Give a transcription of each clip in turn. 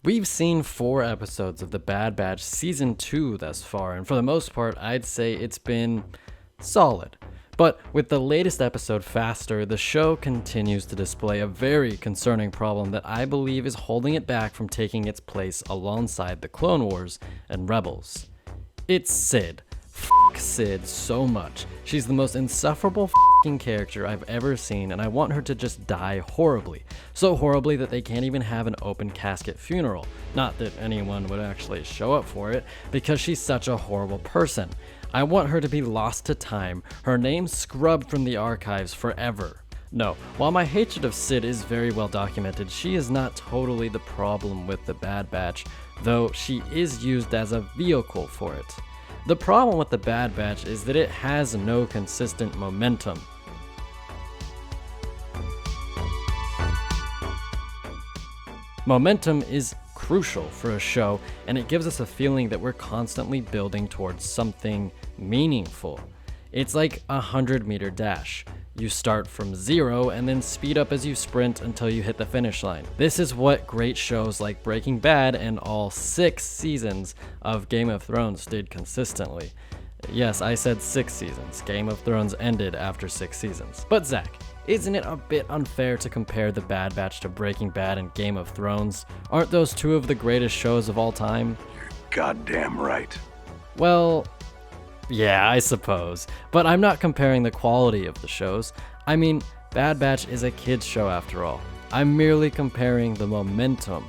We've seen 4 episodes of The Bad Batch Season 2 thus far, and for the most part, I'd say it's been solid. But with the latest episode faster, the show continues to display a very concerning problem that I believe is holding it back from taking its place alongside the Clone Wars and Rebels. It's Sid. F*** Sid so much. She's the most insufferable f***ing character I've ever seen, and I want her to just die horribly. So horribly that they can't even have an open casket funeral. Not that anyone would actually show up for it, because she's such a horrible person. I want her to be lost to time, her name scrubbed from the archives forever. No, while my hatred of Sid is very well documented, she is not totally the problem with the Bad Batch, though she is used as a vehicle for it. The problem with the Bad Batch is that it has no consistent momentum. Momentum is crucial for a show, and it gives us a feeling that we're constantly building towards something meaningful. It's like a 100-meter dash. You start from 0 and then speed up as you sprint until you hit the finish line. This is what great shows like Breaking Bad and all 6 seasons of Game of Thrones did consistently. Yes, I said 6 seasons. Game of Thrones ended after 6 seasons. But Zach, isn't it a bit unfair to compare The Bad Batch to Breaking Bad and Game of Thrones? Aren't those 2 of the greatest shows of all time? You're goddamn right. Well, yeah, I suppose. But I'm not comparing the quality of the shows. I mean, Bad Batch is a kid's show after all. I'm merely comparing the momentum.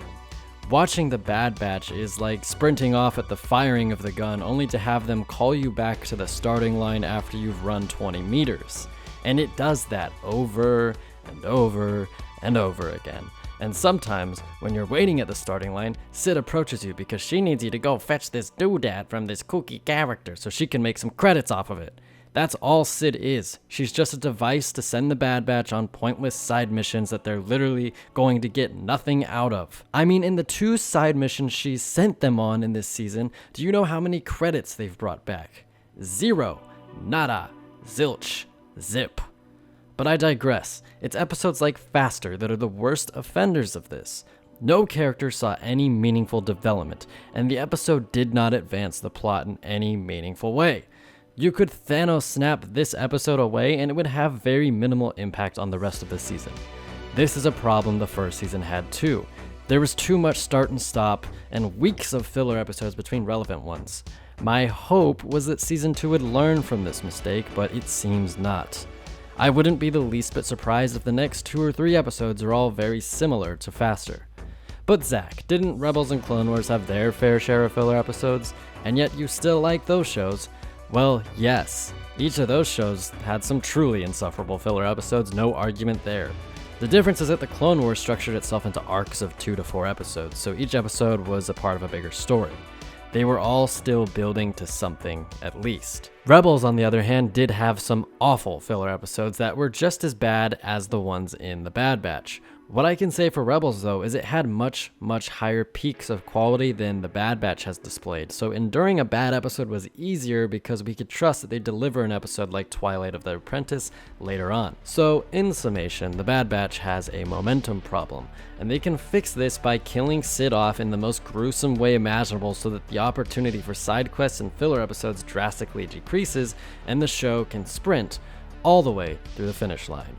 Watching The Bad Batch is like sprinting off at the firing of the gun only to have them call you back to the starting line after you've run 20 meters. And it does that over and over and over again. And sometimes, when you're waiting at the starting line, Sid approaches you because she needs you to go fetch this doodad from this kooky character so she can make some credits off of it. That's all Sid is. She's just a device to send the Bad Batch on pointless side missions that they're literally going to get nothing out of. I mean, in the 2 side missions she's sent them on in this season, do you know how many credits they've brought back? 0. Nada. Zilch. Zip. But I digress. It's episodes like Faster that are the worst offenders of this. No character saw any meaningful development, and the episode did not advance the plot in any meaningful way. You could Thanos snap this episode away and it would have very minimal impact on the rest of the season. This is a problem the first season had too. There was too much start and stop, and weeks of filler episodes between relevant ones. My hope was that season 2 would learn from this mistake, but it seems not. I wouldn't be the least bit surprised if the next 2 or 3 episodes are all very similar to Faster. But Zach, didn't Rebels and Clone Wars have their fair share of filler episodes, and yet you still like those shows? Well, yes. Each of those shows had some truly insufferable filler episodes, no argument there. The difference is that the Clone Wars structured itself into arcs of 2 to 4 episodes, so each episode was a part of a bigger story. They were all still building to something, at least. Rebels, on the other hand, did have some awful filler episodes that were just as bad as the ones in The Bad Batch. What I can say for Rebels, though, is it had much higher peaks of quality than The Bad Batch has displayed, so enduring a bad episode was easier because we could trust that they'd deliver an episode like Twilight of the Apprentice later on. So, in summation, The Bad Batch has a momentum problem, and they can fix this by killing Sid off in the most gruesome way imaginable so that the opportunity for side quests and filler episodes drastically decreases, and the show can sprint all the way through the finish line.